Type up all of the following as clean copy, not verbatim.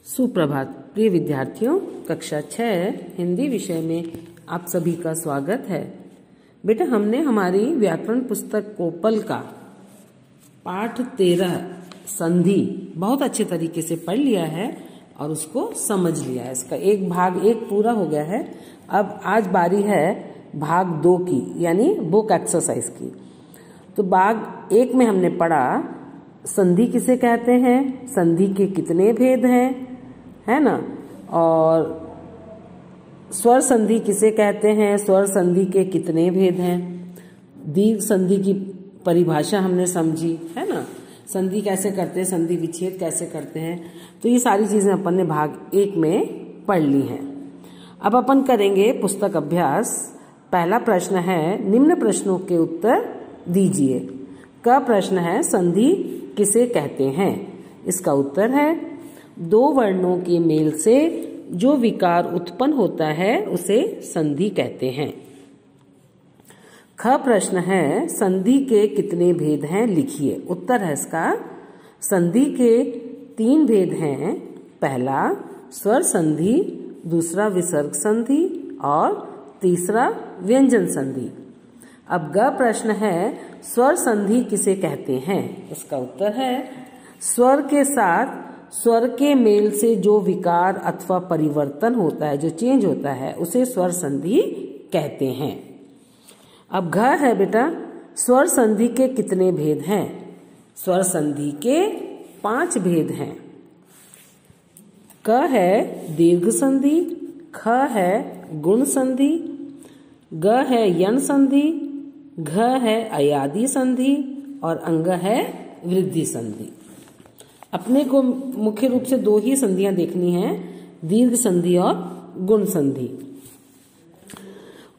सुप्रभात प्रिय विद्यार्थियों, कक्षा 6 हिंदी विषय में आप सभी का स्वागत है। बेटा, हमने हमारी व्याकरण पुस्तक कोपल का पाठ 13 संधि बहुत अच्छे तरीके से पढ़ लिया है और उसको समझ लिया है। इसका एक भाग पूरा हो गया है। अब आज बारी है भाग 2 की, यानी बुक एक्सरसाइज की। तो भाग 1 में हमने पढ़ा संधि किसे कहते हैं, संधि के कितने भेद हैं, है ना, और स्वर संधि किसे कहते हैं, स्वर संधि के कितने भेद हैं, दीर्घ संधि की परिभाषा हमने समझी, है ना, संधि कैसे करते हैं, संधि विच्छेद कैसे करते हैं। तो ये सारी चीजें अपन ने भाग 1 में पढ़ ली हैं। अब अपन करेंगे पुस्तक अभ्यास। पहला प्रश्न है, निम्न प्रश्नों के उत्तर दीजिए। का प्रश्न है, संधि किसे कहते हैं। इसका उत्तर है, दो वर्णों के मेल से जो विकार उत्पन्न होता है उसे संधि कहते हैं। ख प्रश्न है, संधि के कितने भेद हैं, लिखिए। उत्तर है इसका, संधि के 3 भेद हैं। पहला स्वर संधि, दूसरा विसर्ग संधि और तीसरा व्यंजन संधि। अब ग प्रश्न है, स्वर संधि किसे कहते हैं। इसका उत्तर है, स्वर के साथ स्वर के मेल से जो विकार अथवा परिवर्तन होता है, जो चेंज होता है, उसे स्वर संधि कहते हैं। अब घ है बेटा, स्वर संधि के कितने भेद हैं। स्वर संधि के 5 भेद हैं। क है दीर्घ संधि, ख है गुण संधि, ग है यण संधि, घ है अयादि संधि और अंग है वृद्धि संधि। अपने को मुख्य रूप से 2 ही संधियां देखनी है, दीर्घ संधि और गुण संधि।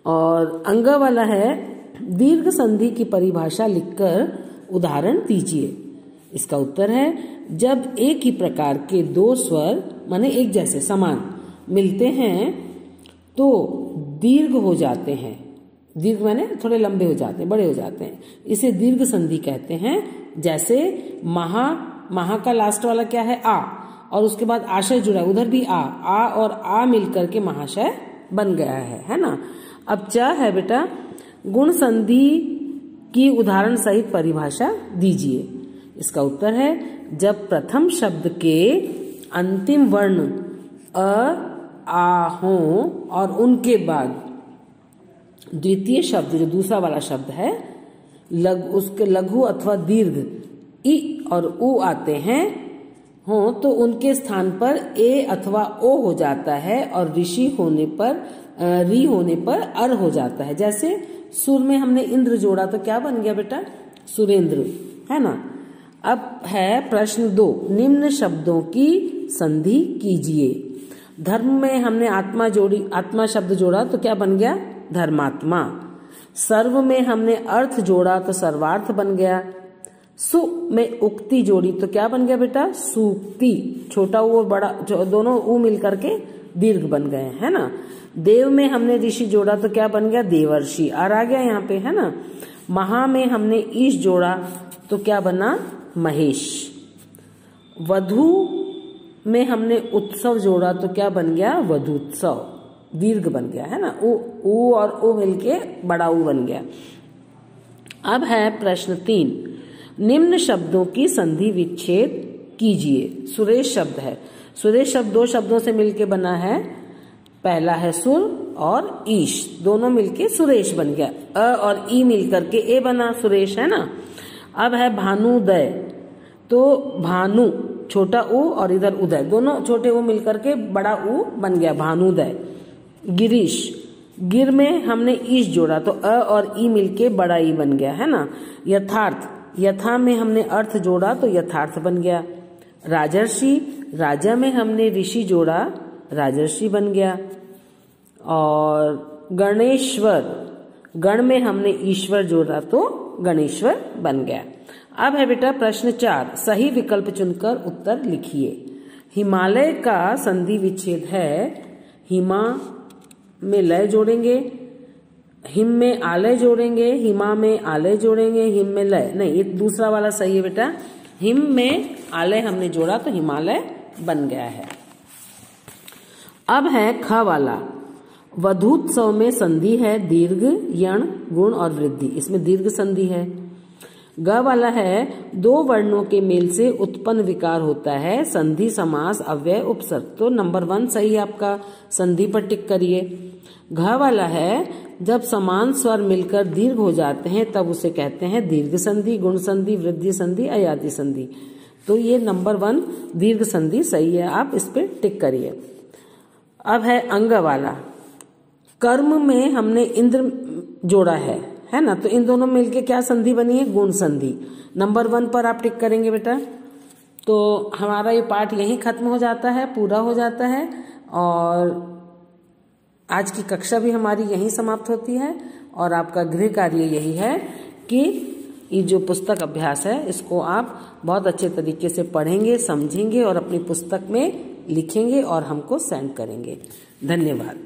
और अंग वाला है, दीर्घ संधि की परिभाषा लिखकर उदाहरण दीजिए। इसका उत्तर है, जब एक ही प्रकार के 2 स्वर माने एक जैसे समान मिलते हैं तो दीर्घ हो जाते हैं। दीर्घ माने थोड़े लंबे हो जाते हैं, बड़े हो जाते हैं, इसे दीर्घ संधि कहते हैं। जैसे महा का लास्ट वाला क्या है, आ, और उसके बाद आशय जुड़ा है, उधर भी आ और आ मिलकर के महाशय बन गया है ना। अब च है बेटा, गुण संधि की उदाहरण सहित परिभाषा दीजिए। इसका उत्तर है, जब प्रथम शब्द के अंतिम वर्ण अ आ हो और उनके बाद द्वितीय शब्द जो दूसरा वाला शब्द है उसके लघु अथवा दीर्घ ई और उ आते हैं हो तो उनके स्थान पर ए अथवा ओ हो जाता है और ऋषि होने पर री होने पर अर हो जाता है। जैसे सुर में हमने इंद्र जोड़ा तो क्या बन गया बेटा, सुरेंद्र, है ना। अब है प्रश्न 2, निम्न शब्दों की संधि कीजिए। धर्म में हमने आत्मा शब्द जोड़ा तो क्या बन गया, धर्मात्मा। सर्व में हमने अर्थ जोड़ा तो सर्वार्थ बन गया। सु में उक्ति जोड़ी तो क्या बन गया बेटा, सूक्ति। छोटा ऊ और बड़ा दोनों ऊ मिलकर के दीर्घ बन गए, है ना। देव में हमने ऋषि जोड़ा तो क्या बन गया, देवर्षि, और आ गया यहाँ पे, है ना। महा में हमने ईश जोड़ा तो क्या बना, महेश। वधु में हमने उत्सव जोड़ा तो क्या बन गया, वधुत्सव, दीर्घ बन गया, है ना। ऊ और ओ मिलके बड़ा ऊ बन गया। अब है प्रश्न 3, निम्न शब्दों की संधि विच्छेद कीजिए। सुरेश शब्द है, सुरेश शब्द 2 शब्दों से मिलके बना है। पहला है सुर और ईश, दोनों मिलके सुरेश बन गया। अ और ई मिलकर के ए बना सुरेश, है ना। अब है भानुदय, तो भानु छोटा ऊ और इधर उदय, दोनों छोटे ऊ मिलकर के बड़ा ऊ बन गया, भानुदय। गिरीश, गिर में हमने ईश जोड़ा तो अ और ई मिलके बड़ा ई बन गया, है ना। यथार्थ, यथा में हमने अर्थ जोड़ा तो यथार्थ बन गया। राजर्षि, राजा में हमने ऋषि जोड़ा, राजर्षि बन गया। और गणेश्वर, गण में हमने ईश्वर जोड़ा तो गणेश्वर बन गया। अब है बेटा प्रश्न 4, सही विकल्प चुनकर उत्तर लिखिए। हिमालय का संधि विच्छेद है, हिमा में लय जोड़ेंगे, हिम में आलय जोड़ेंगे, हिमा में आलय जोड़ेंगे, हिम में लय नहीं, ये दूसरा वाला सही है बेटा। हिम में आलय हमने जोड़ा तो हिमालय बन गया है। अब है ख वाला। वधूत्सव में संधि है दीर्घ, यण, गुण और वृद्धि, इसमें दीर्घ संधि है। ग वाला है दो वर्णों के मेल से उत्पन्न विकार होता है, संधि, समास, अव्यय, उपसर्ग। तो नंबर 1 सही है आपका, संधि पर टिक करिए। घ वाला है जब समान स्वर मिलकर दीर्घ हो जाते हैं तब उसे कहते हैं दीर्घ संधि, गुण संधि, वृद्धि संधि, अयादि संधि। तो ये नंबर 1 दीर्घ संधि सही है, आप इस पे टिक करिए। अब है अंग वाला। कर्म में हमने इंद्र जोड़ा है ना, तो इन दोनों मिलके क्या संधि बनी है? गुण संधि। नंबर 1 पर आप टिक करेंगे बेटा। तो हमारा ये पाठ यहीं खत्म हो जाता है, पूरा हो जाता है, और आज की कक्षा भी हमारी यहीं समाप्त होती है। और आपका गृह कार्य यही है कि ये जो पुस्तक अभ्यास है इसको आप बहुत अच्छे तरीके से पढ़ेंगे, समझेंगे और अपनी पुस्तक में लिखेंगे और हमको सेंड करेंगे। धन्यवाद।